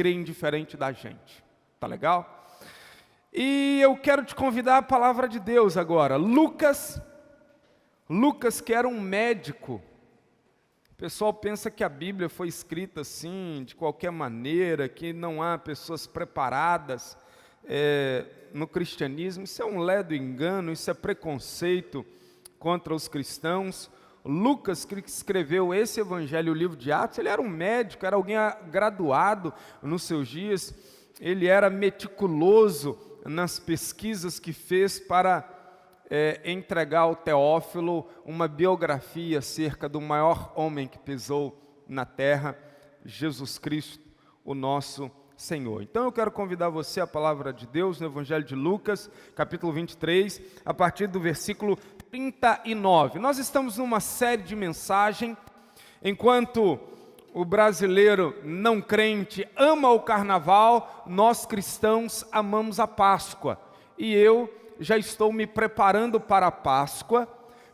creem diferente da gente. Tá legal? E eu quero te convidar à palavra de Deus agora. Lucas, que era um médico. O pessoal pensa que a Bíblia foi escrita assim, de qualquer maneira, que não há pessoas preparadas no cristianismo. Isso é um ledo engano, isso é preconceito contra os cristãos. Lucas, que escreveu esse evangelho, o livro de Atos, ele era um médico, era alguém graduado nos seus dias. Ele era meticuloso nas pesquisas que fez para entregar ao Teófilo uma biografia acerca do maior homem que pisou na terra, Jesus Cristo, o nosso Senhor. Então eu quero convidar você à palavra de Deus no Evangelho de Lucas, capítulo 23, a partir do versículo 39. Nós estamos numa série de mensagem, enquanto o brasileiro não crente ama o carnaval, nós cristãos amamos a Páscoa. E eu já estou me preparando para a Páscoa,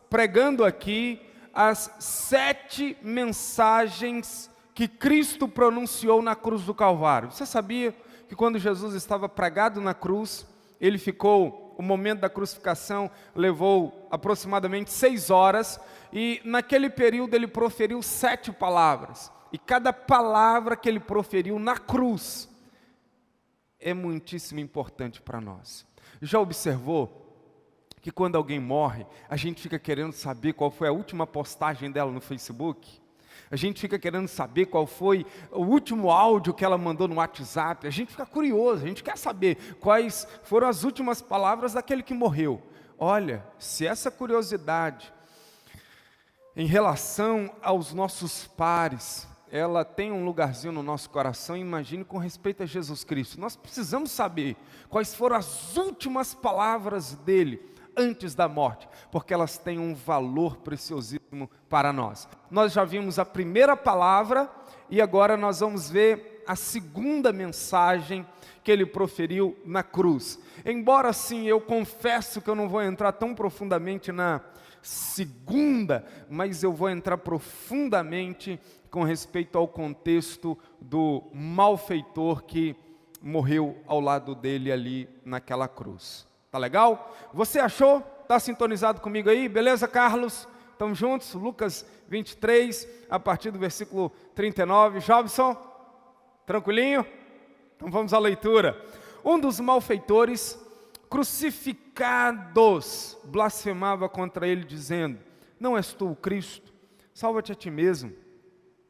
pregando aqui as 7 mensagens que Cristo pronunciou na cruz do Calvário. Você sabia que quando Jesus estava pregado na cruz, ele ficou, o momento da crucificação levou aproximadamente 6 horas, e naquele período ele proferiu 7 palavras, e cada palavra que ele proferiu na cruz é muitíssimo importante para nós. Já observou que quando alguém morre, a gente fica querendo saber qual foi a última postagem dela no Facebook? A gente fica querendo saber qual foi o último áudio que ela mandou no WhatsApp? A gente fica curioso, a gente quer saber quais foram as últimas palavras daquele que morreu. Olha, se essa curiosidade em relação aos nossos pares, ela tem um lugarzinho no nosso coração, imagine com respeito a Jesus Cristo. Nós precisamos saber quais foram as últimas palavras dele antes da morte, porque elas têm um valor preciosíssimo para nós. Nós já vimos a primeira palavra e agora nós vamos ver a segunda mensagem que ele proferiu na cruz. Embora sim, eu confesso que eu não vou entrar tão profundamente na segunda, mas eu vou entrar profundamente com respeito ao contexto do malfeitor que morreu ao lado dele ali naquela cruz. Tá legal? Você achou? Tá sintonizado comigo aí? Beleza, Carlos? Estamos juntos? Lucas 23, a partir do versículo 39. Jobson? Tranquilinho? Então vamos à leitura. Um dos malfeitores crucificados blasfemava contra ele, dizendo: não és tu o Cristo? Salva-te a ti mesmo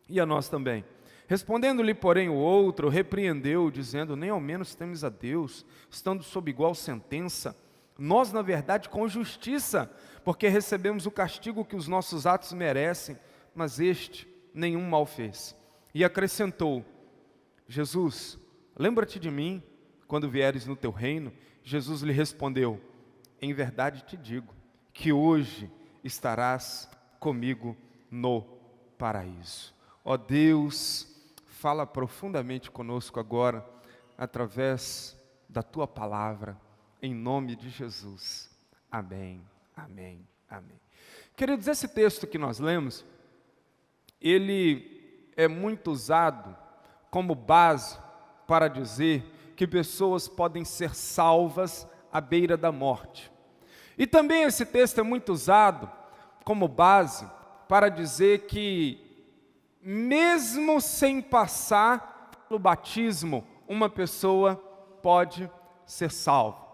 e a nós também. Respondendo-lhe, porém, o outro repreendeu, dizendo: nem ao menos temes a Deus, estando sob igual sentença, nós, na verdade, com justiça, porque recebemos o castigo que os nossos atos merecem, mas este nenhum mal fez. E acrescentou: Jesus, lembra-te de mim, quando vieres no teu reino. Jesus lhe respondeu: em verdade te digo, que hoje estarás comigo no paraíso. Ó Deus, fala profundamente conosco agora, através da Tua palavra, em nome de Jesus. Amém, amém, amém. Queridos, esse texto que nós lemos, ele é muito usado como base para dizer que pessoas podem ser salvas à beira da morte. E também esse texto é muito usado como base para dizer que mesmo sem passar pelo batismo, uma pessoa pode ser salva.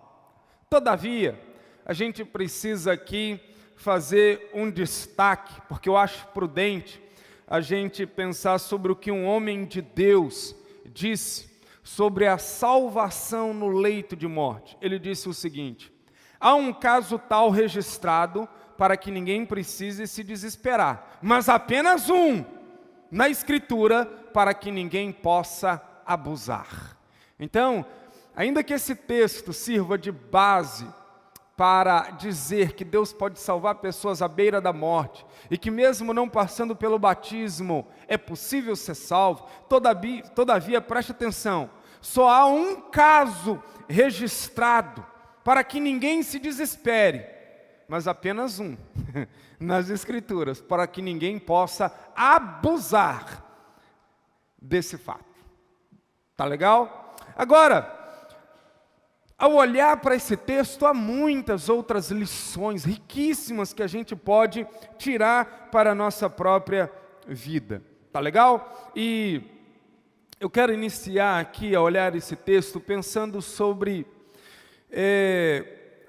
Todavia, a gente precisa aqui fazer um destaque, porque eu acho prudente a gente pensar sobre o que um homem de Deus disse sobre a salvação no leito de morte. Ele disse o seguinte: há um caso tal registrado para que ninguém precise se desesperar, mas apenas um na Escritura, para que ninguém possa abusar. Então, ainda que esse texto sirva de base para dizer que Deus pode salvar pessoas à beira da morte, e que mesmo não passando pelo batismo, é possível ser salvo, todavia preste atenção, só há um caso registrado, para que ninguém se desespere, mas apenas um, nas Escrituras, para que ninguém possa abusar desse fato. Tá legal? Agora, ao olhar para esse texto, há muitas outras lições riquíssimas que a gente pode tirar para a nossa própria vida. Tá legal? E eu quero iniciar aqui a olhar esse texto pensando sobre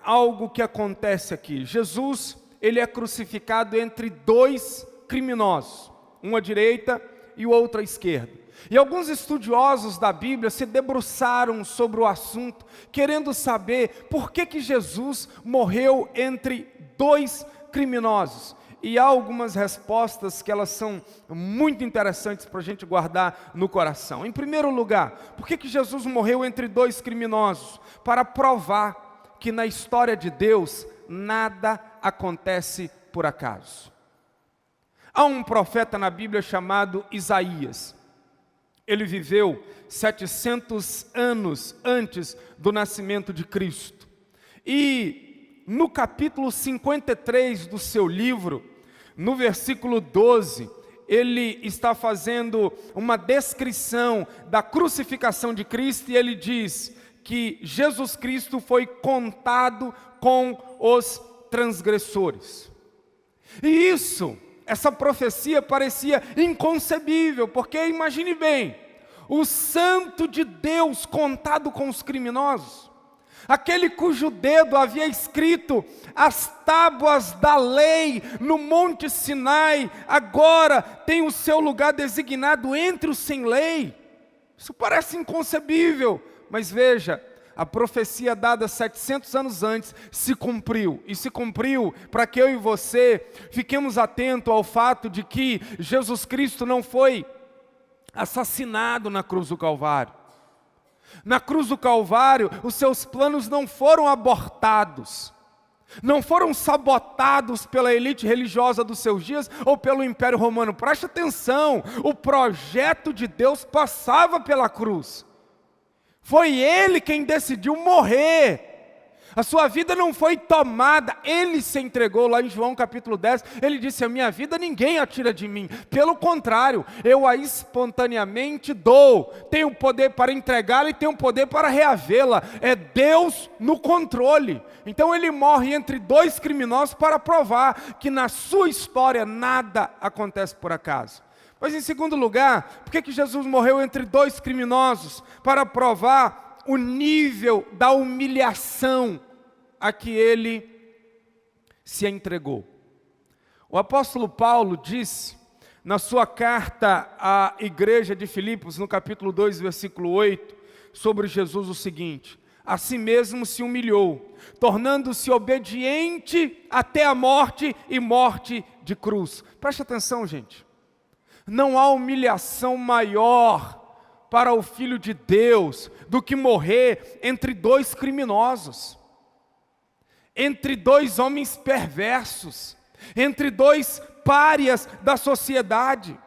algo que acontece aqui. Jesus, ele é crucificado entre dois criminosos, um à direita e o outro à esquerda. E alguns estudiosos da Bíblia se debruçaram sobre o assunto, querendo saber por que Jesus morreu entre dois criminosos. E há algumas respostas que elas são muito interessantes para a gente guardar no coração. Em primeiro lugar, por que Jesus morreu entre dois criminosos? Para provar que na história de Deus nada acontece por acaso. Há um profeta na Bíblia chamado Isaías. Ele viveu 700 anos antes do nascimento de Cristo. E no capítulo 53 do seu livro, no versículo 12, ele está fazendo uma descrição da crucificação de Cristo e ele diz que Jesus Cristo foi contado com os transgressores. E essa profecia parecia inconcebível, porque imagine bem, o santo de Deus contado com os criminosos, aquele cujo dedo havia escrito as tábuas da lei no Monte Sinai, agora tem o seu lugar designado entre os sem lei. Isso parece inconcebível, mas veja, a profecia dada 700 anos antes se cumpriu. E se cumpriu para que eu e você fiquemos atentos ao fato de que Jesus Cristo não foi assassinado na cruz do Calvário. Na cruz do Calvário, os seus planos não foram abortados. Não foram sabotados pela elite religiosa dos seus dias ou pelo Império Romano. Preste atenção, o projeto de Deus passava pela cruz. Foi Ele quem decidiu morrer. A sua vida não foi tomada, Ele se entregou. Lá em João capítulo 10, Ele disse, a minha vida ninguém a tira de mim. Pelo contrário, eu a espontaneamente dou. Tenho poder para entregá-la e tenho poder para reavê-la. É Deus no controle. Então Ele morre entre dois criminosos para provar que na sua história nada acontece por acaso. Mas em segundo lugar, por que Jesus morreu entre dois criminosos? Para provar o nível da humilhação a que ele se entregou. O apóstolo Paulo disse, na sua carta à igreja de Filipos, no capítulo 2, versículo 8, sobre Jesus o seguinte, a si mesmo se humilhou, tornando-se obediente até a morte e morte de cruz. Preste atenção, gente. Não há humilhação maior para o Filho de Deus do que morrer entre dois criminosos, entre dois homens perversos, entre dois párias da sociedade.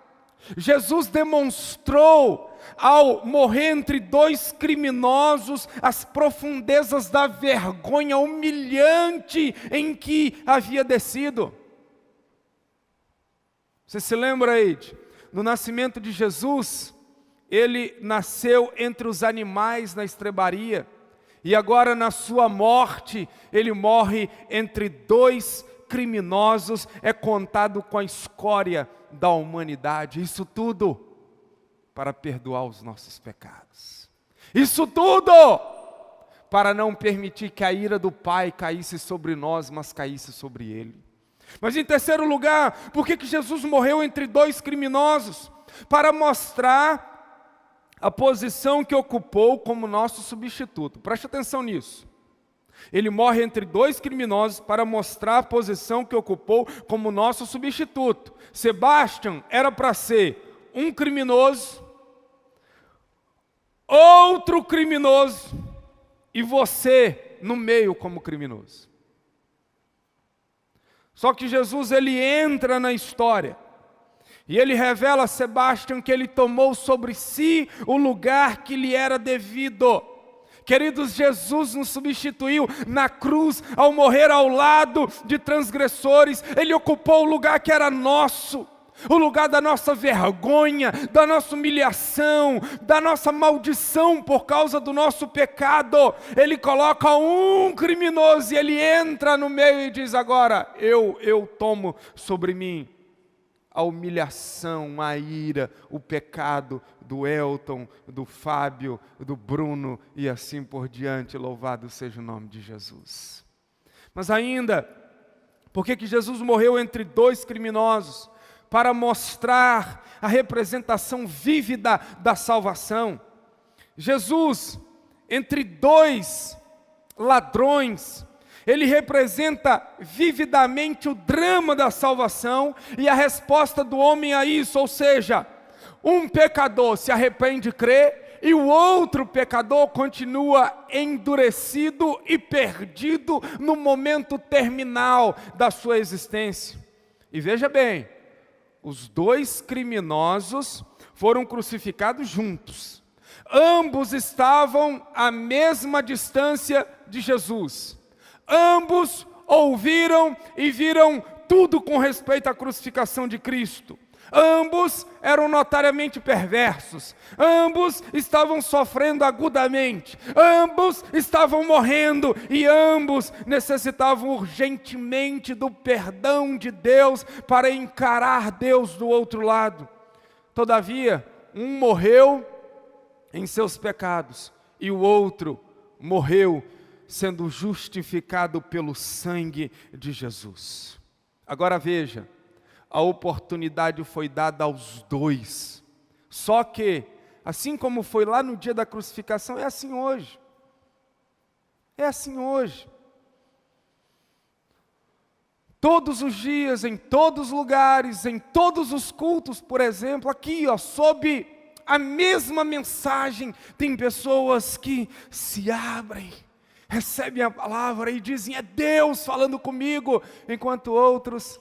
Jesus demonstrou, ao morrer entre dois criminosos, as profundezas da vergonha humilhante em que havia descido. Você se lembra aí, no nascimento de Jesus, ele nasceu entre os animais na estrebaria, e agora na sua morte, ele morre entre dois criminosos, é contado com a escória da humanidade. Isso tudo para perdoar os nossos pecados. Isso tudo para não permitir que a ira do Pai caísse sobre nós, mas caísse sobre ele. Mas em terceiro lugar, por que Jesus morreu entre dois criminosos? Para mostrar a posição que ocupou como nosso substituto. Preste atenção nisso. Ele morre entre dois criminosos para mostrar a posição que ocupou como nosso substituto. Sebastião era para ser um criminoso, outro criminoso e você no meio como criminoso. Só que Jesus, ele entra na história e ele revela a Sebastião que ele tomou sobre si o lugar que lhe era devido. Queridos, Jesus nos substituiu na cruz ao morrer ao lado de transgressores. Ele ocupou o lugar que era nosso. o lugar da nossa vergonha, da nossa humilhação, da nossa maldição por causa do nosso pecado. Ele coloca um criminoso e ele entra no meio e diz: agora eu tomo sobre mim a humilhação, a ira, o pecado do Elton, do Fábio, do Bruno e assim por diante. Louvado seja o nome de Jesus. Mas ainda, por que Jesus morreu entre dois criminosos? Para mostrar a representação vívida da salvação. Jesus, entre dois ladrões, ele representa vividamente o drama da salvação e a resposta do homem a isso, ou seja, um pecador se arrepende e crê, e o outro pecador continua endurecido e perdido no momento terminal da sua existência. E veja bem, os dois criminosos foram crucificados juntos. Ambos estavam à mesma distância de Jesus. Ambos ouviram e viram tudo com respeito à crucificação de Cristo. Ambos eram notariamente perversos. Ambos estavam sofrendo agudamente. Ambos estavam morrendo. E ambos necessitavam urgentemente do perdão de Deus para encarar Deus do outro lado. Todavia, um morreu em seus pecados e o outro morreu sendo justificado pelo sangue de Jesus. Agora veja, a oportunidade foi dada aos dois. Só que, assim como foi lá no dia da crucificação, é assim hoje. É assim hoje. Todos os dias, em todos os lugares, em todos os cultos, por exemplo, aqui, sob a mesma mensagem, tem pessoas que se abrem, recebem a palavra e dizem: é Deus falando comigo, enquanto outros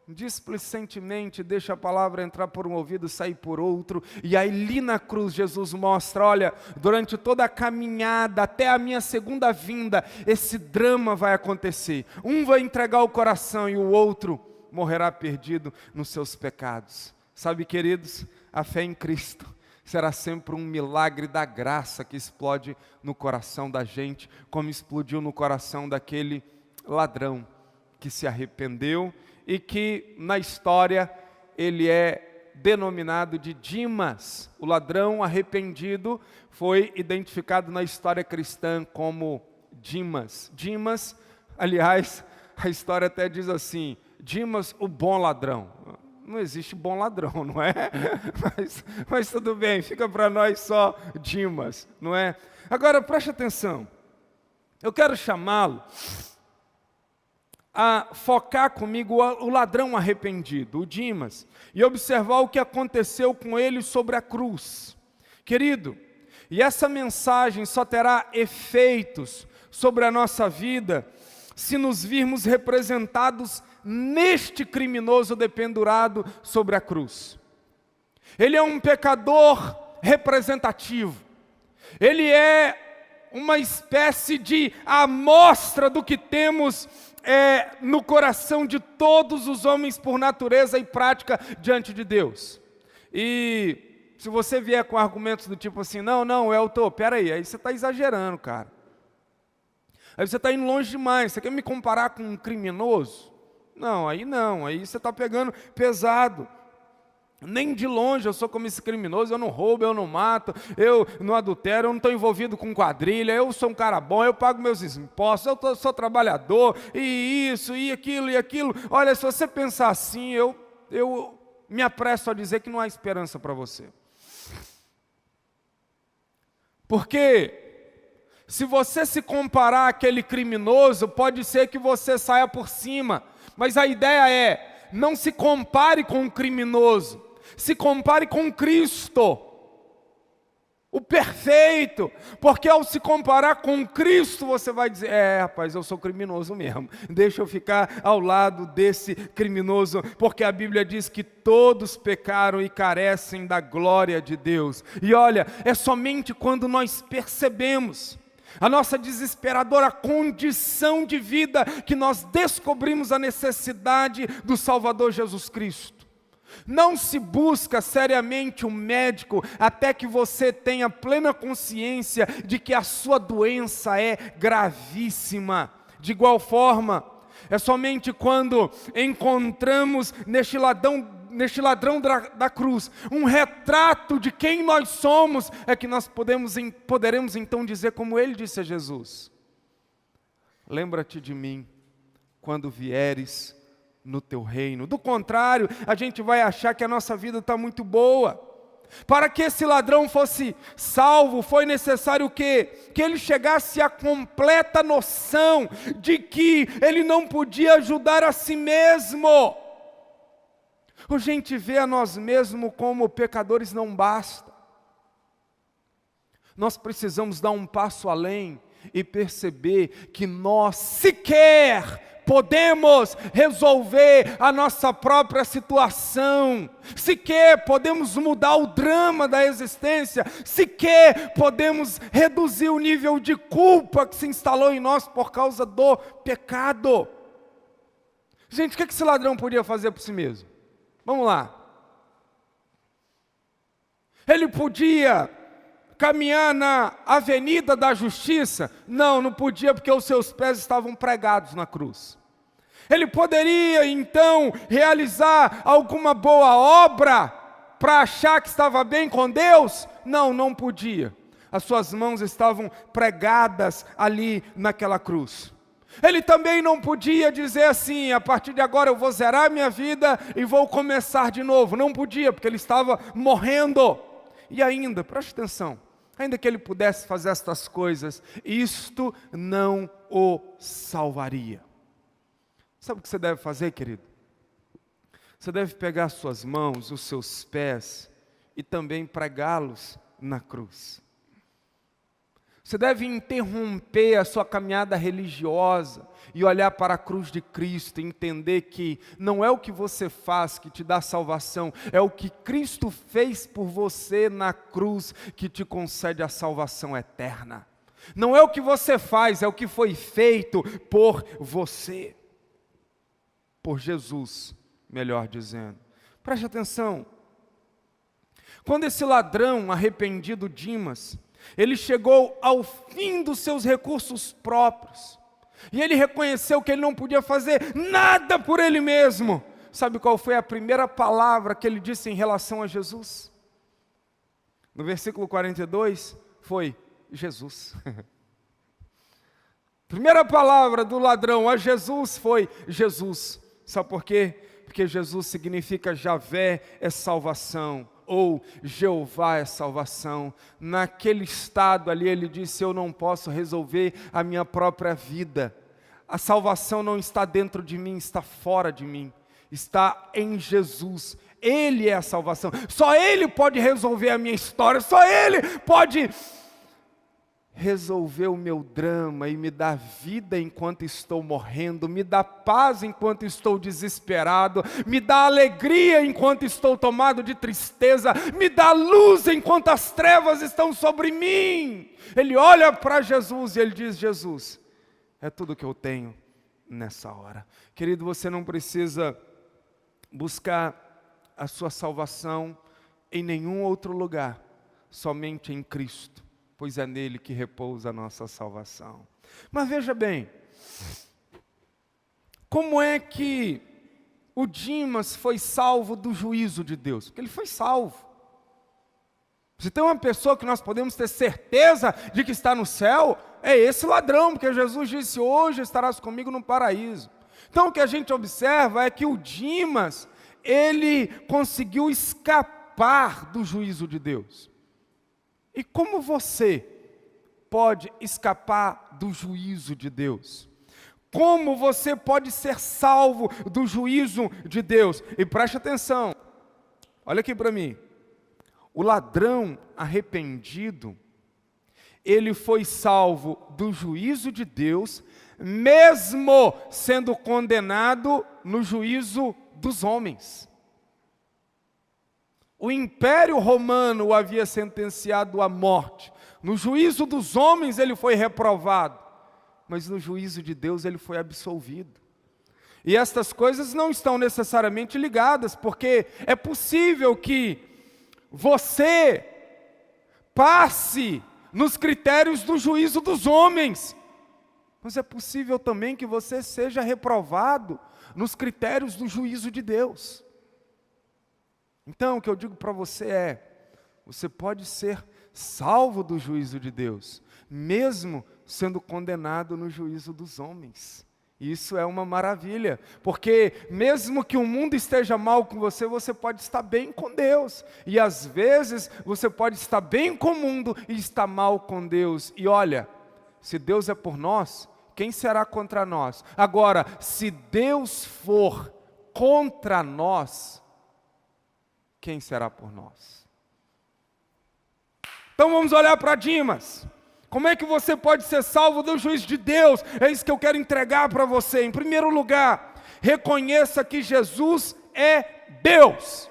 displicentemente deixa a palavra entrar por um ouvido e sair por outro. E aí ali na cruz Jesus mostra: olha, durante toda a caminhada até a minha segunda vinda, esse drama vai acontecer. Um vai entregar o coração e o outro morrerá perdido nos seus pecados. Sabe, queridos, a fé em Cristo será sempre um milagre da graça que explode no coração da gente, como explodiu no coração daquele ladrão que se arrependeu e que na história ele é denominado de Dimas. O ladrão arrependido foi identificado na história cristã como Dimas. Dimas, aliás, a história até diz assim: Dimas, o bom ladrão. Não existe bom ladrão, não é? Mas tudo bem, fica para nós só Dimas, não é? Agora preste atenção, eu quero chamá-lo a focar comigo o ladrão arrependido, o Dimas, e observar o que aconteceu com ele sobre a cruz. Querido, e essa mensagem só terá efeitos sobre a nossa vida se nos virmos representados neste criminoso dependurado sobre a cruz. Ele é um pecador representativo. Ele é uma espécie de amostra do que temos no coração de todos os homens por natureza e prática diante de Deus. E se você vier com argumentos do tipo assim: não, Elton, peraí, aí você está exagerando, cara. Aí você está indo longe demais, você quer me comparar com um criminoso? Não, aí você está pegando pesado. Nem de longe eu sou como esse criminoso, eu não roubo, eu não mato, eu não adultero, eu não estou envolvido com quadrilha, eu sou um cara bom, eu pago meus impostos, eu sou trabalhador, e isso, e aquilo. Olha, se você pensar assim, eu me apresso a dizer que não há esperança para você. Porque se você se comparar àquele criminoso, pode ser que você saia por cima, mas a ideia é: não se compare com o criminoso, se compare com Cristo, o perfeito, porque ao se comparar com Cristo, você vai dizer: rapaz, eu sou criminoso mesmo, deixa eu ficar ao lado desse criminoso, porque a Bíblia diz que todos pecaram e carecem da glória de Deus. E olha, é somente quando nós percebemos a nossa desesperadora condição de vida que nós descobrimos a necessidade do Salvador Jesus Cristo. Não se busca seriamente um médico até que você tenha plena consciência de que a sua doença é gravíssima. De igual forma, é somente quando encontramos neste ladrão da cruz um retrato de quem nós somos, é que nós poderemos então dizer como ele disse a Jesus: lembra-te de mim quando vieres no teu reino. Do contrário, a gente vai achar que a nossa vida está muito boa. Para que esse ladrão fosse salvo, foi necessário que ele chegasse à completa noção de que ele não podia ajudar a si mesmo. A gente vê a nós mesmos como pecadores não basta. Nós precisamos dar um passo além e perceber que nós sequer podemos resolver a nossa própria situação, sequer podemos mudar o drama da existência, sequer podemos reduzir o nível de culpa que se instalou em nós por causa do pecado. Gente, o que esse ladrão podia fazer por si mesmo? Vamos lá. Ele podia caminhar na avenida da justiça? Não podia, porque os seus pés estavam pregados na cruz. Ele poderia então realizar alguma boa obra para achar que estava bem com Deus? Não podia. As suas mãos estavam pregadas ali naquela cruz. Ele também não podia dizer assim: a partir de agora eu vou zerar minha vida e vou começar de novo. Não podia, porque ele estava morrendo. E ainda, preste atenção, ainda que ele pudesse fazer estas coisas, isto não o salvaria. Sabe o que você deve fazer, querido? Você deve pegar as suas mãos, os seus pés e também pregá-los na cruz. Você deve interromper a sua caminhada religiosa e olhar para a cruz de Cristo e entender que não é o que você faz que te dá salvação, é o que Cristo fez por você na cruz que te concede a salvação eterna. Não é o que você faz, é o que foi feito por você. Por Jesus, melhor dizendo. Preste atenção. Quando esse ladrão arrependido Dimas, ele chegou ao fim dos seus recursos próprios, e ele reconheceu que ele não podia fazer nada por ele mesmo. Sabe qual foi a primeira palavra que ele disse em relação a Jesus? No versículo 42, foi Jesus. Primeira palavra do ladrão a Jesus foi Jesus. Sabe por quê? Porque Jesus significa Javé é salvação, ou Jeová é salvação. Naquele estado ali ele disse: eu não posso resolver a minha própria vida. A salvação não está dentro de mim, está fora de mim. Está em Jesus. Ele é a salvação. Só Ele pode resolver a minha história. Só Ele pode resolver o meu drama e me dar vida enquanto estou morrendo, me dá paz enquanto estou desesperado, me dá alegria enquanto estou tomado de tristeza, me dá luz enquanto as trevas estão sobre mim. Ele olha para Jesus e ele diz: Jesus, é tudo que eu tenho nessa hora. Querido, você não precisa buscar a sua salvação em nenhum outro lugar, somente em Cristo, pois é nele que repousa a nossa salvação. Mas veja bem, como é que o Dimas foi salvo do juízo de Deus? Porque ele foi salvo. Se tem uma pessoa que nós podemos ter certeza de que está no céu, é esse ladrão, porque Jesus disse: hoje estarás comigo no paraíso. Então o que a gente observa é que o Dimas, ele conseguiu escapar do juízo de Deus. E como você pode escapar do juízo de Deus? Como você pode ser salvo do juízo de Deus? E preste atenção, olha aqui para mim. O ladrão arrependido, ele foi salvo do juízo de Deus, mesmo sendo condenado no juízo dos homens. O Império Romano o havia sentenciado à morte. No juízo dos homens ele foi reprovado, mas no juízo de Deus ele foi absolvido. E estas coisas não estão necessariamente ligadas, porque é possível que você passe nos critérios do juízo dos homens, mas é possível também que você seja reprovado nos critérios do juízo de Deus. Então, o que eu digo para você é, você pode ser salvo do juízo de Deus, mesmo sendo condenado no juízo dos homens. Isso é uma maravilha, porque mesmo que o mundo esteja mal com você, você pode estar bem com Deus. E às vezes você pode estar bem com o mundo e estar mal com Deus. E olha, se Deus é por nós, quem será contra nós? Agora, se Deus for contra nós, quem será por nós? Então vamos olhar para Dimas. Como é que você pode ser salvo do juízo de Deus? É isso que eu quero entregar para você. Em primeiro lugar, reconheça que Jesus é Deus.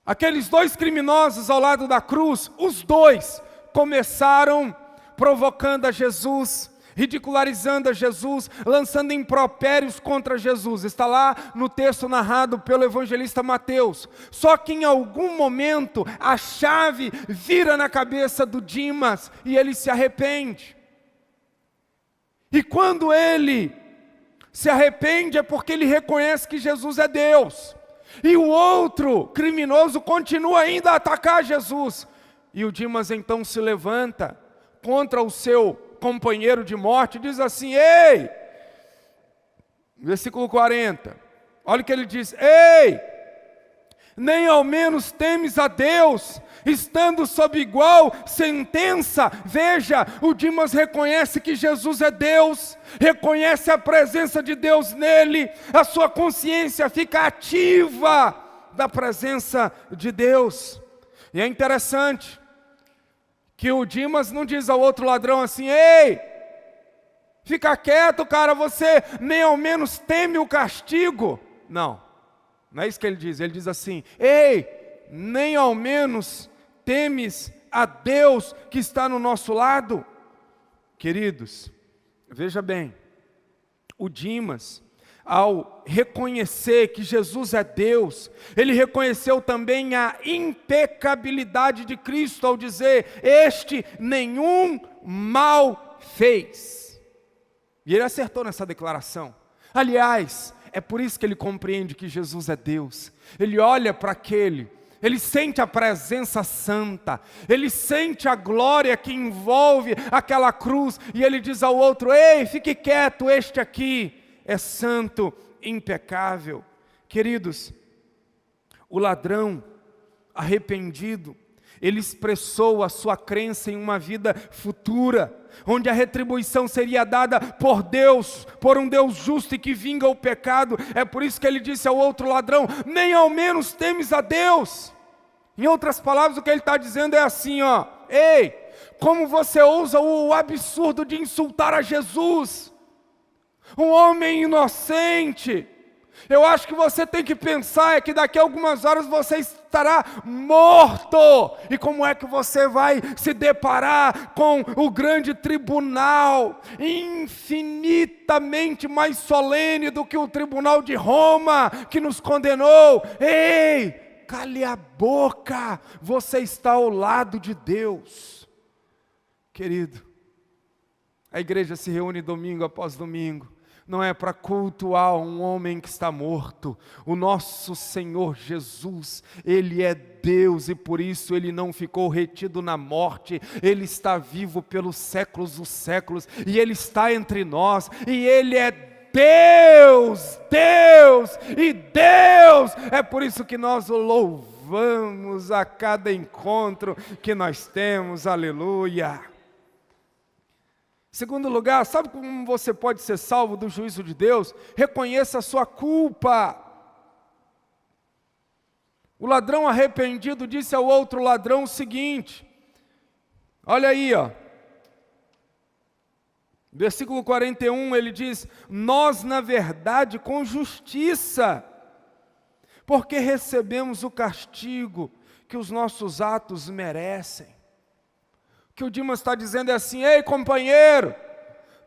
Aqueles dois criminosos ao lado da cruz, os dois começaram provocando a Jesus, ridicularizando a Jesus, lançando impropérios contra Jesus. Está lá no texto narrado pelo evangelista Mateus. Só que em algum momento a chave vira na cabeça do Dimas e ele se arrepende. E quando ele se arrepende é porque ele reconhece que Jesus é Deus. E o outro criminoso continua ainda a atacar Jesus. E o Dimas então se levanta contra o seu companheiro de morte, diz assim: ei, versículo 40, olha o que ele diz: ei, nem ao menos temes a Deus, estando sob igual sentença. Veja, o Dimas reconhece que Jesus é Deus, reconhece a presença de Deus nele, a sua consciência fica ativa da presença de Deus. E é interessante que o Dimas não diz ao outro ladrão assim: ei, fica quieto, cara, você nem ao menos teme o castigo. Não, não é isso que ele diz. Ele diz assim: ei, nem ao menos temes a Deus que está no nosso lado. Queridos, veja bem, o Dimas, ao reconhecer que Jesus é Deus, ele reconheceu também a impecabilidade de Cristo ao dizer: este nenhum mal fez. E ele acertou nessa declaração. Aliás, é por isso que ele compreende que Jesus é Deus. Ele olha para aquele, ele sente a presença santa, ele sente a glória que envolve aquela cruz, e ele diz ao outro: ei, fique quieto, este aqui é santo, impecável. Queridos, o ladrão arrependido, ele expressou a sua crença em uma vida futura, onde a retribuição seria dada por Deus, por um Deus justo e que vinga o pecado. É por isso que ele disse ao outro ladrão: nem ao menos temes a Deus. Em outras palavras, o que ele está dizendo é assim, ó: ei, como você ousa o absurdo de insultar a Jesus, um homem inocente? Eu acho que você tem que pensar é que daqui a algumas horas você estará morto. E como é que você vai se deparar com o grande tribunal, infinitamente mais solene do que o tribunal de Roma, que nos condenou? Ei, cale a boca, você está ao lado de Deus. Querido, a igreja se reúne domingo após domingo, não é para cultuar um homem que está morto. O nosso Senhor Jesus, Ele é Deus, e por isso Ele não ficou retido na morte. Ele está vivo pelos séculos dos séculos, e Ele está entre nós, e Ele é Deus, Deus e Deus. É por isso que nós o louvamos a cada encontro que nós temos, aleluia. Segundo lugar, sabe como você pode ser salvo do juízo de Deus? Reconheça a sua culpa. O ladrão arrependido disse ao outro ladrão o seguinte, olha aí, ó, versículo 41, ele diz: nós na verdade com justiça, porque recebemos o castigo que os nossos atos merecem. O que o Dimas está dizendo é assim: ei, companheiro,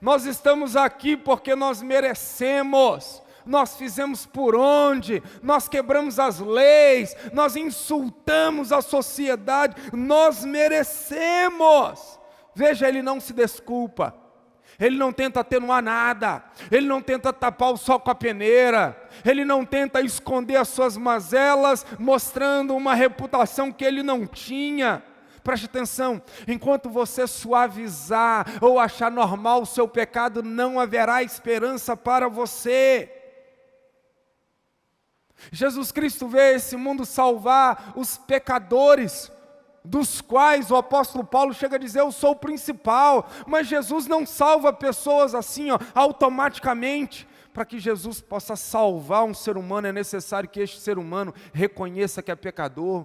Nós estamos aqui porque nós merecemos. Nós fizemos por onde? Nós quebramos as leis, nós insultamos a sociedade, nós merecemos. Veja, ele não se desculpa. Ele não tenta atenuar nada, ele não tenta tapar o sol com a peneira, ele não tenta esconder as suas mazelas, mostrando uma reputação que ele não tinha. Preste atenção, enquanto você suavizar ou achar normal o seu pecado, não haverá esperança para você. Jesus Cristo veio a esse mundo salvar os pecadores, dos quais o apóstolo Paulo chega a dizer, eu sou o principal. Mas Jesus não salva pessoas assim, automaticamente. Para que Jesus possa salvar um ser humano, é necessário que este ser humano reconheça que é pecador,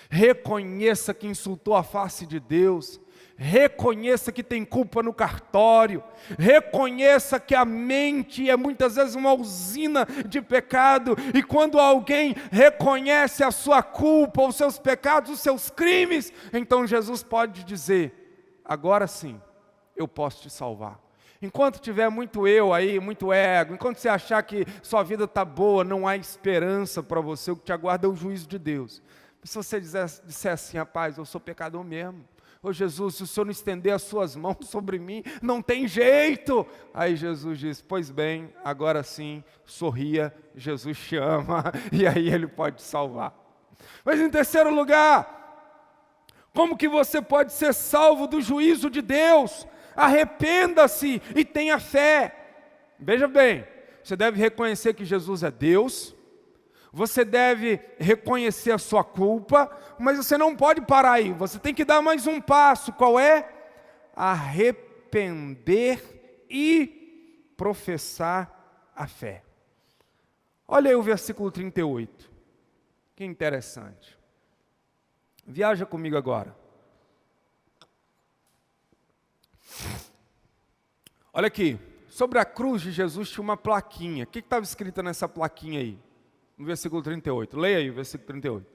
reconheça que insultou a face de Deus, reconheça que tem culpa no cartório, reconheça que a mente é muitas vezes uma usina de pecado, e quando alguém reconhece a sua culpa, os seus pecados, os seus crimes, então Jesus pode dizer, agora sim, eu posso te salvar. Enquanto tiver muito eu aí, muito ego, enquanto você achar que sua vida está boa, não há esperança para você, o que te aguarda é o juízo de Deus. Se você disser assim, rapaz, eu sou pecador mesmo, ô Jesus, se o Senhor não estender as suas mãos sobre mim, não tem jeito. Aí Jesus diz, pois bem, agora sim, sorria, Jesus te ama, e aí Ele pode te salvar. Mas em terceiro lugar, como que você pode ser salvo do juízo de Deus? Arrependa-se e tenha fé. Veja bem, você deve reconhecer que Jesus é Deus, você deve reconhecer a sua culpa, mas você não pode parar aí, você tem que dar mais um passo, qual é? Arrepender e professar a fé. Olha aí o versículo 38, que interessante. Viaja comigo agora. Olha aqui, sobre a cruz de Jesus tinha uma plaquinha, o que estava escrito nessa plaquinha aí? No versículo 38, leia aí o versículo 38.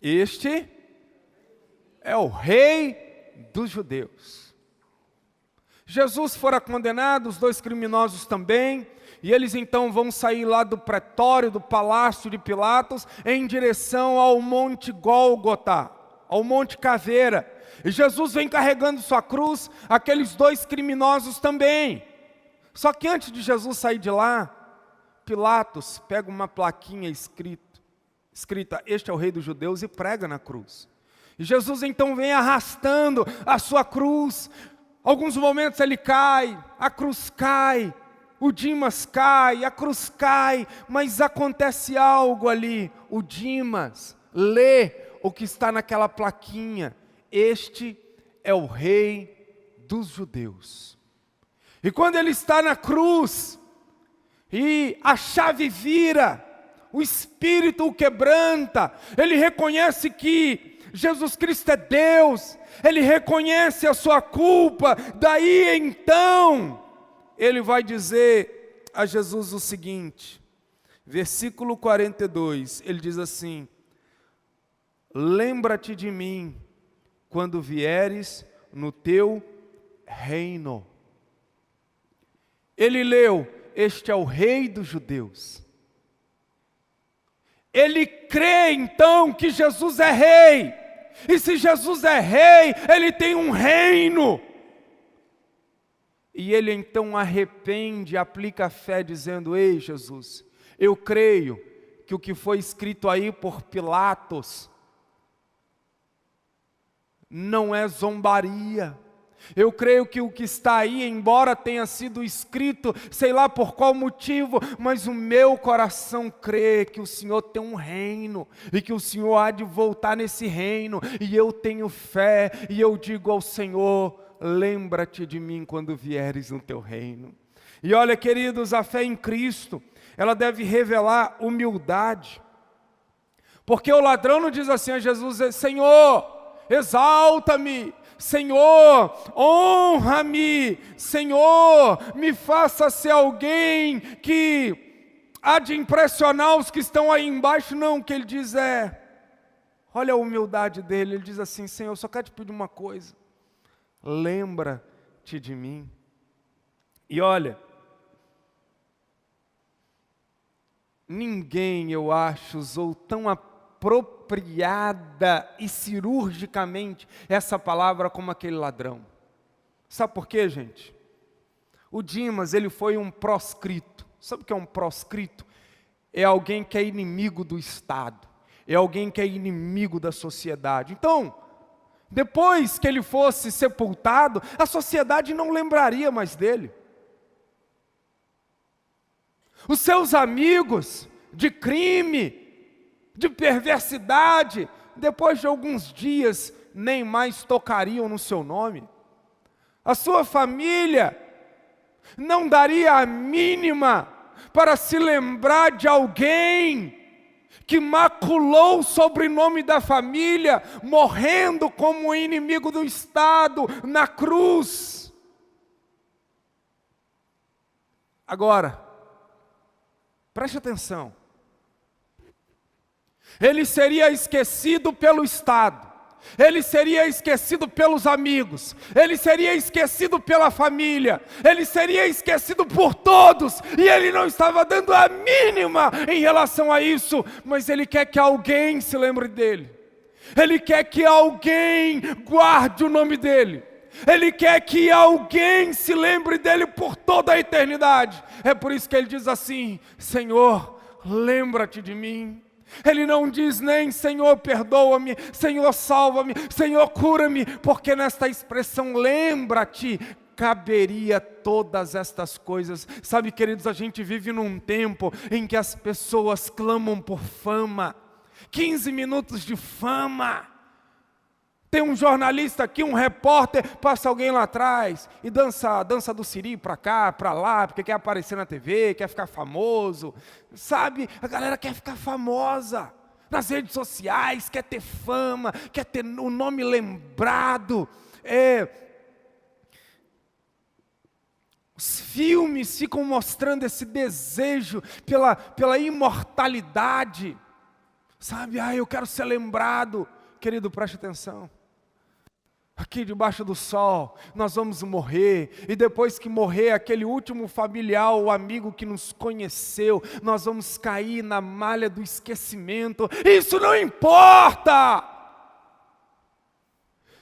Este é o rei dos judeus. Jesus fora condenado, os dois criminosos também, e eles então vão sair lá do pretório, do palácio de Pilatos, em direção ao Monte Gólgota, ao Monte Caveira. E Jesus vem carregando sua cruz, aqueles dois criminosos também. Só que antes de Jesus sair de lá, Pilatos pega uma plaquinha escrita, este é o rei dos judeus, e prega na cruz. E Jesus então vem arrastando a sua cruz. Alguns momentos ele cai, a cruz cai, o Dimas cai, a cruz cai, mas acontece algo ali. O Dimas lê o que está naquela plaquinha. Este é o rei dos judeus. E quando ele está na cruz, e a chave vira, o Espírito o quebranta, ele reconhece que Jesus Cristo é Deus, ele reconhece a sua culpa, daí então, ele vai dizer a Jesus o seguinte, versículo 42, ele diz assim, lembra-te de mim, quando vieres no teu reino. Ele leu, este é o rei dos judeus. Ele crê então que Jesus é rei. E se Jesus é rei, ele tem um reino. E ele então arrepende, aplica a fé dizendo, ei Jesus, eu creio que o que foi escrito aí por Pilatos não é zombaria. Eu creio que o que está aí, embora tenha sido escrito, sei lá por qual motivo, mas o meu coração crê que o Senhor tem um reino, e que o Senhor há de voltar nesse reino, e eu tenho fé, e eu digo ao Senhor, lembra-te de mim quando vieres no teu reino. E olha, queridos, a fé em Cristo, ela deve revelar humildade, porque o ladrão não diz assim a Jesus, Senhor, exalta-me, Senhor, honra-me, Senhor, me faça ser alguém que há de impressionar os que estão aí embaixo. Não, o que ele diz é, olha a humildade dele, ele diz assim, Senhor, eu só quero te pedir uma coisa, lembra-te de mim. E olha, ninguém, eu acho, usou tão apropriada e cirurgicamente essa palavra como aquele ladrão. Sabe por quê, gente? O Dimas, ele foi um proscrito. Sabe o que é um proscrito? É alguém que é inimigo do Estado. É alguém que é inimigo da sociedade. Então, depois que ele fosse sepultado, a sociedade não lembraria mais dele. Os seus amigos de crime, de perversidade, depois de alguns dias, nem mais tocariam no seu nome. A sua família não daria a mínima para se lembrar de alguém que maculou o sobrenome da família, morrendo como inimigo do Estado na cruz. Agora, preste atenção. Ele seria esquecido pelo Estado, ele seria esquecido pelos amigos, ele seria esquecido pela família, ele seria esquecido por todos, e ele não estava dando a mínima em relação a isso, mas ele quer que alguém se lembre dele, ele quer que alguém guarde o nome dele, ele quer que alguém se lembre dele por toda a eternidade. É por isso que ele diz assim: Senhor, lembra-te de mim. Ele não diz nem Senhor perdoa-me, Senhor salva-me, Senhor cura-me, porque nesta expressão lembra-te caberia todas estas coisas. Sabe, queridos, a gente vive num tempo em que as pessoas clamam por fama, 15 minutos de fama. Tem um jornalista aqui, um repórter, passa alguém lá atrás e dança do siri para cá, para lá, porque quer aparecer na TV, quer ficar famoso. Sabe, a galera quer ficar famosa nas redes sociais, quer ter fama, quer ter o nome lembrado. Os filmes ficam mostrando esse desejo pela imortalidade. Sabe, eu quero ser lembrado. Querido, preste atenção. Aqui debaixo do sol, nós vamos morrer, e depois que morrer aquele último familiar ou amigo que nos conheceu, nós vamos cair na malha do esquecimento. Isso não importa!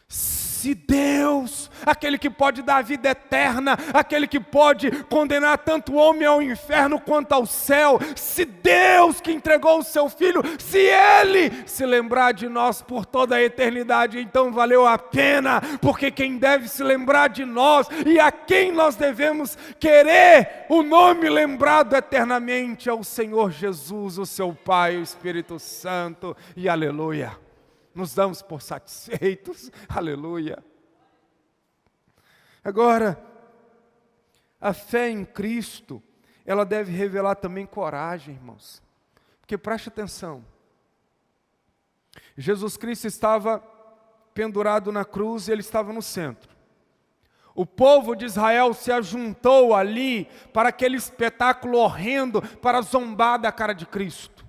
Se Deus, aquele que pode dar a vida eterna, aquele que pode condenar tanto o homem ao inferno quanto ao céu, se Deus que entregou o seu Filho, se Ele se lembrar de nós por toda a eternidade, então valeu a pena, porque quem deve se lembrar de nós e a quem nós devemos querer o nome lembrado eternamente é o Senhor Jesus, o seu Pai, o Espírito Santo, e aleluia. Nos damos por satisfeitos, aleluia. Agora, a fé em Cristo, ela deve revelar também coragem, irmãos. Porque preste atenção, Jesus Cristo estava pendurado na cruz e ele estava no centro. O povo de Israel se ajuntou ali para aquele espetáculo horrendo, para zombar da cara de Cristo.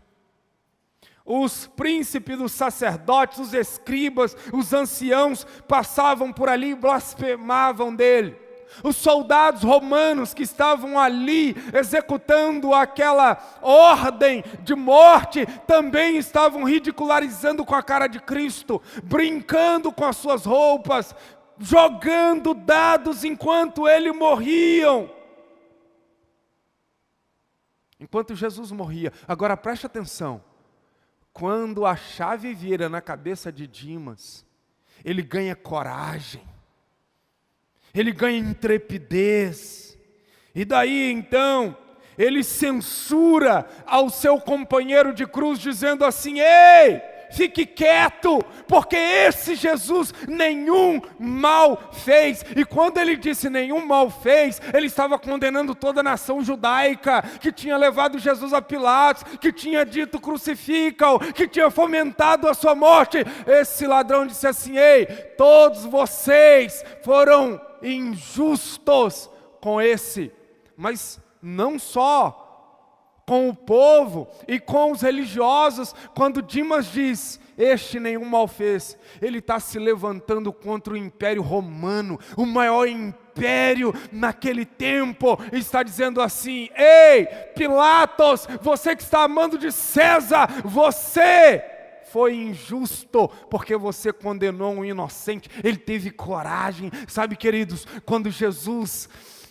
Os príncipes, os sacerdotes, os escribas, os anciãos passavam por ali e blasfemavam dele. Os soldados romanos que estavam ali executando aquela ordem de morte também estavam ridicularizando com a cara de Cristo, brincando com as suas roupas, jogando dados enquanto ele morriam. Enquanto Jesus morria. Agora preste atenção. Quando a chave vira na cabeça de Dimas, ele ganha coragem, ele ganha intrepidez, e daí então, ele censura ao seu companheiro de cruz, dizendo assim: ei, fique quieto, porque esse Jesus nenhum mal fez. E quando ele disse nenhum mal fez, ele estava condenando toda a nação judaica, que tinha levado Jesus a Pilatos, que tinha dito crucifica-o, que tinha fomentado a sua morte. Esse ladrão disse assim: ei, todos vocês foram injustos com esse, mas não só com o povo e com os religiosos. Quando Dimas diz: este nenhum mal fez. Ele está se levantando contra o Império Romano, o maior império naquele tempo, e está dizendo assim: ei, Pilatos, você que está amando de César, você foi injusto, porque você condenou um inocente. Ele teve coragem. Sabe, queridos, quando Jesus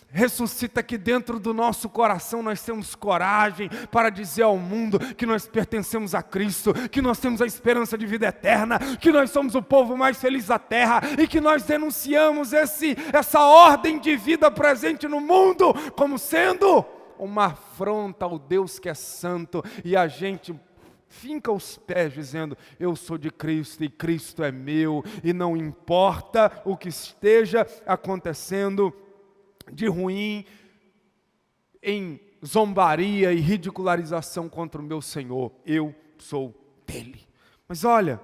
ressuscita aqui dentro do nosso coração, nós temos coragem para dizer ao mundo que nós pertencemos a Cristo, que nós temos a esperança de vida eterna, que nós somos o povo mais feliz da terra, e que nós denunciamos essa ordem de vida presente no mundo, como sendo uma afronta ao Deus que é santo, e a gente finca os pés dizendo: eu sou de Cristo e Cristo é meu, e não importa o que esteja acontecendo de ruim, em zombaria e ridicularização contra o meu Senhor, eu sou dele. Mas olha,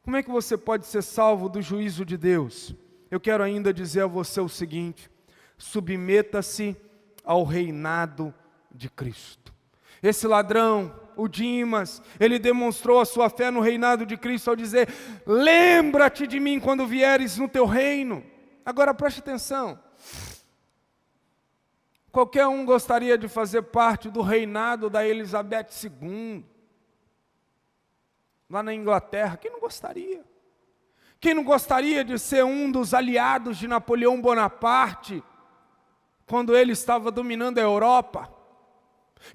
como é que você pode ser salvo do juízo de Deus? Eu quero ainda dizer a você o seguinte: submeta-se ao reinado de Cristo. Esse ladrão, o Dimas, ele demonstrou a sua fé no reinado de Cristo ao dizer: lembra-te de mim quando vieres no teu reino. Agora preste atenção, qualquer um gostaria de fazer parte do reinado da Elizabeth II, lá na Inglaterra. Quem não gostaria? Quem não gostaria de ser um dos aliados de Napoleão Bonaparte, quando ele estava dominando a Europa?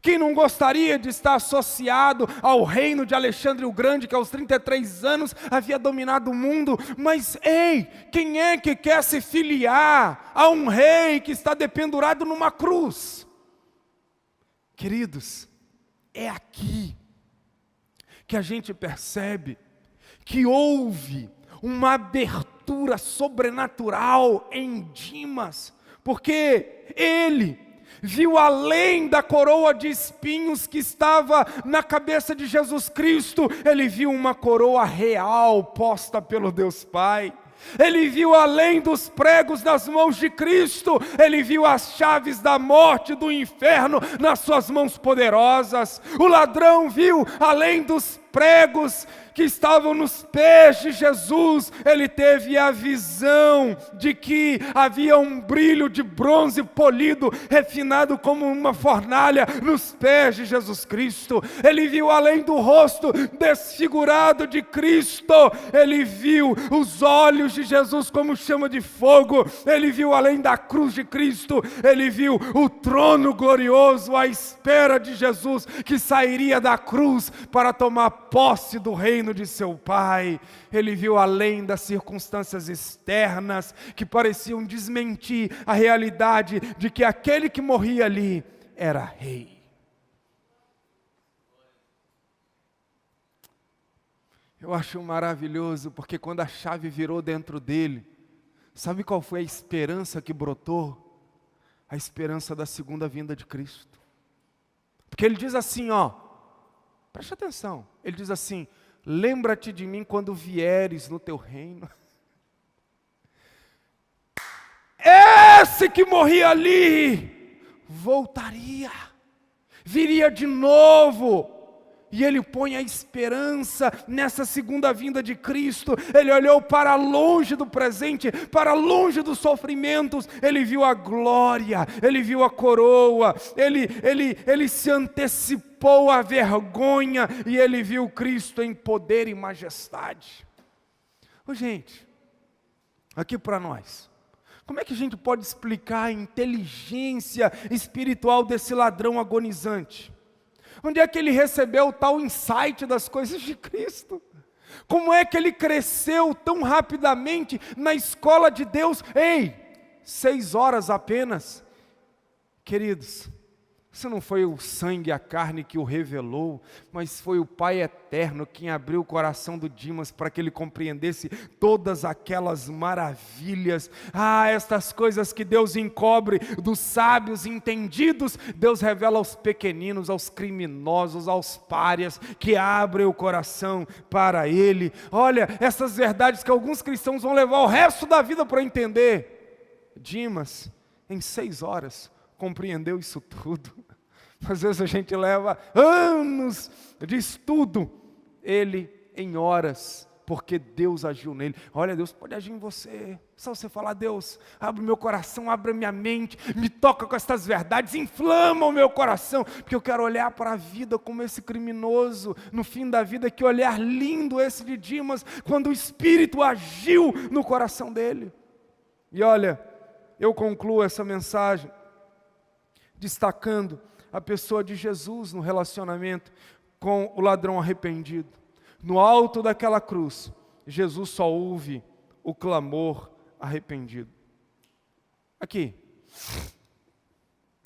Quem não gostaria de estar associado ao reino de Alexandre o Grande, que aos 33 anos havia dominado o mundo? Mas ei, quem é que quer se filiar a um rei que está dependurado numa cruz? Queridos, é aqui que a gente percebe que houve uma abertura sobrenatural em Dimas, porque ele viu além da coroa de espinhos que estava na cabeça de Jesus Cristo. Ele viu uma coroa real posta pelo Deus Pai. Ele viu além dos pregos nas mãos de Cristo. Ele viu as chaves da morte e do inferno nas suas mãos poderosas. O ladrão viu além dos pregos que estavam nos pés de Jesus. Ele teve a visão de que havia um brilho de bronze polido, refinado como uma fornalha nos pés de Jesus Cristo. Ele viu além do rosto desfigurado de Cristo. Ele viu os olhos de Jesus como chama de fogo. Ele viu além da cruz de Cristo. Ele viu o trono glorioso à espera de Jesus, que sairia da cruz para tomar posse do reino de seu Pai. Ele viu além das circunstâncias externas que pareciam desmentir a realidade de que aquele que morria ali era rei. Eu acho maravilhoso, porque quando a chave virou dentro dele, sabe qual foi a esperança que brotou? A esperança da segunda vinda de Cristo. Porque ele diz assim, preste atenção, ele diz assim: lembra-te de mim quando vieres no teu reino. Esse que morria ali, voltaria, viria de novo. E ele põe a esperança nessa segunda vinda de Cristo. Ele olhou para longe do presente, para longe dos sofrimentos. Ele viu a glória, ele viu a coroa, ele se antecipou à vergonha, e ele viu Cristo em poder e majestade. Gente, aqui para nós, como é que a gente pode explicar a inteligência espiritual desse ladrão agonizante? Onde é que ele recebeu o tal insight das coisas de Cristo? Como é que ele cresceu tão rapidamente na escola de Deus? 6 horas apenas. Queridos, isso não foi o sangue e a carne que o revelou, mas foi o Pai eterno quem abriu o coração do Dimas para que ele compreendesse todas aquelas maravilhas. Estas coisas que Deus encobre dos sábios entendidos, Deus revela aos pequeninos, aos criminosos, aos párias, que abrem o coração para ele. Olha, essas verdades que alguns cristãos vão levar o resto da vida para entender. Dimas, em 6 horas, compreendeu isso tudo. Às vezes a gente leva anos de estudo. Ele em horas, porque Deus agiu nele. Olha, Deus pode agir em você. Só você falar: Deus, abre o meu coração, abre a minha mente, me toca com estas verdades, inflama o meu coração, porque eu quero olhar para a vida como esse criminoso, no fim da vida, que olhar lindo esse de Dimas, quando o Espírito agiu no coração dele. E olha, eu concluo essa mensagem destacando a pessoa de Jesus no relacionamento com o ladrão arrependido. No alto daquela cruz, Jesus só ouve o clamor arrependido. Aqui,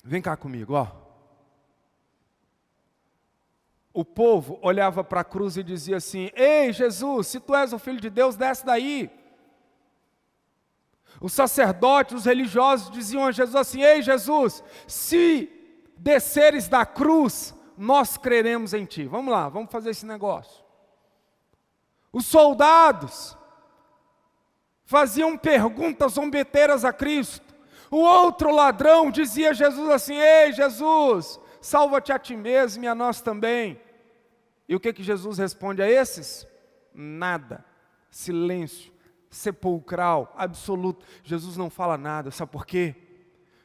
vem cá comigo, ó. O povo olhava para a cruz e dizia assim: ei, Jesus, se tu és o Filho de Deus, desce daí. Os sacerdotes, os religiosos diziam a Jesus assim: ei, Jesus, se desceres da cruz, nós creremos em ti. Vamos lá, vamos fazer esse negócio. Os soldados faziam perguntas zombeteiras a Cristo. O outro ladrão dizia a Jesus assim: ei, Jesus, salva-te a ti mesmo e a nós também. E o que Jesus responde a esses? Nada. Silêncio sepulcral, absoluto. Jesus não fala nada. Sabe por quê?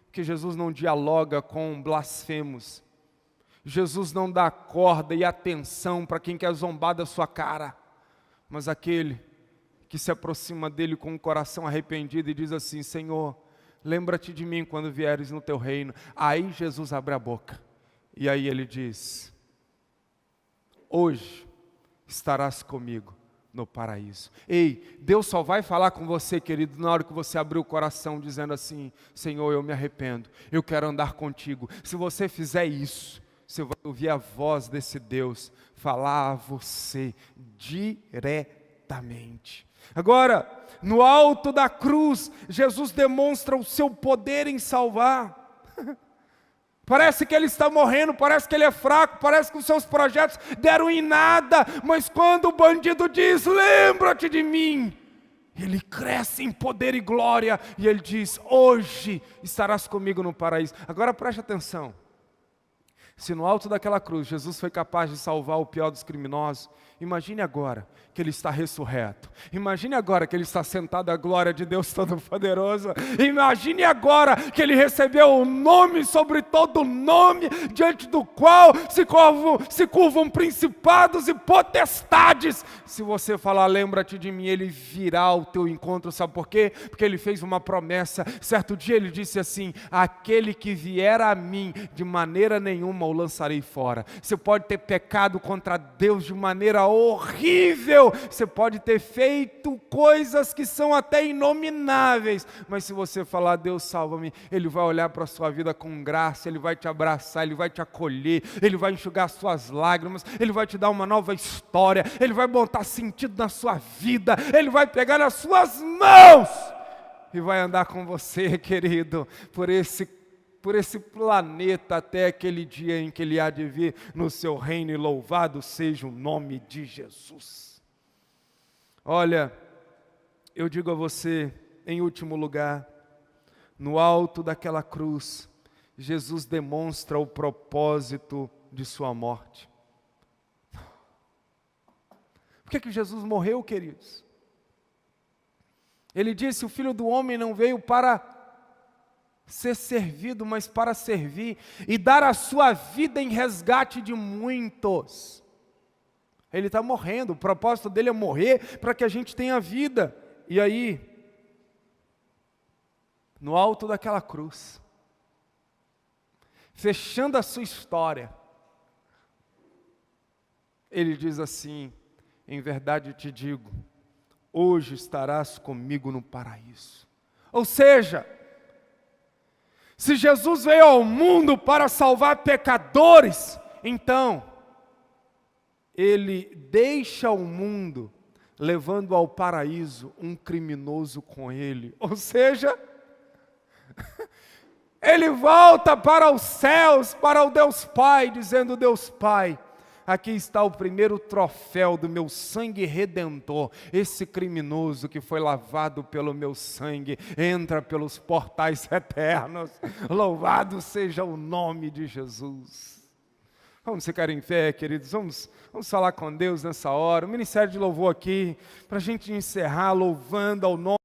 Porque Jesus não dialoga com blasfemos. Jesus não dá corda e atenção para quem quer zombar da sua cara. Mas aquele que se aproxima dele com o coração arrependido e diz assim: Senhor, lembra-te de mim quando vieres no teu reino. Aí Jesus abre a boca. E aí ele diz: hoje estarás comigo no paraíso. Ei, Deus só vai falar com você, querido, na hora que você abrir o coração dizendo assim: Senhor, eu me arrependo, eu quero andar contigo. Se você fizer isso, você vai ouvir a voz desse Deus falar a você diretamente. Agora, no alto da cruz, Jesus demonstra o seu poder em salvar. Parece que ele está morrendo, parece que ele é fraco, parece que os seus projetos deram em nada, mas quando o bandido diz: lembra-te de mim, ele cresce em poder e glória, e ele diz: hoje estarás comigo no paraíso. Agora preste atenção. Se no alto daquela cruz Jesus foi capaz de salvar o pior dos criminosos, imagine agora que ele está ressurreto. Imagine agora que ele está sentado à glória de Deus Todo-Poderoso. Imagine agora que ele recebeu o nome sobre todo nome, diante do qual se curvam principados e potestades. Se você falar: lembra-te de mim, ele virá ao teu encontro. Sabe por quê? Porque ele fez uma promessa. Certo dia ele disse assim: aquele que vier a mim, de maneira nenhuma o lançarei fora. Você pode ter pecado contra Deus de maneira horrível, você pode ter feito coisas que são até inomináveis, mas se você falar: Deus, salva-me, Ele vai olhar para a sua vida com graça, Ele vai te abraçar, Ele vai te acolher, Ele vai enxugar suas lágrimas, Ele vai te dar uma nova história, Ele vai botar sentido na sua vida, Ele vai pegar nas suas mãos e vai andar com você, querido, por esse planeta até aquele dia em que Ele há de vir no seu reino, e louvado seja o nome de Jesus. Olha, eu digo a você, em último lugar, no alto daquela cruz, Jesus demonstra o propósito de sua morte. Por que Jesus morreu, queridos? Ele disse: o Filho do Homem não veio para ser servido, mas para servir e dar a sua vida em resgate de muitos. Ele está morrendo, o propósito dele é morrer para que a gente tenha vida. E aí, no alto daquela cruz, fechando a sua história, ele diz assim: em verdade te digo, hoje estarás comigo no paraíso. Ou seja, se Jesus veio ao mundo para salvar pecadores, então Ele deixa o mundo, levando ao paraíso um criminoso com Ele. Ou seja, Ele volta para os céus, para o Deus Pai, dizendo: Deus Pai, aqui está o primeiro troféu do meu sangue redentor. Esse criminoso que foi lavado pelo meu sangue, entra pelos portais eternos. Louvado seja o nome de Jesus. Vamos ficar em fé, queridos, vamos falar com Deus nessa hora. O Ministério de Louvor aqui, para a gente encerrar louvando ao nome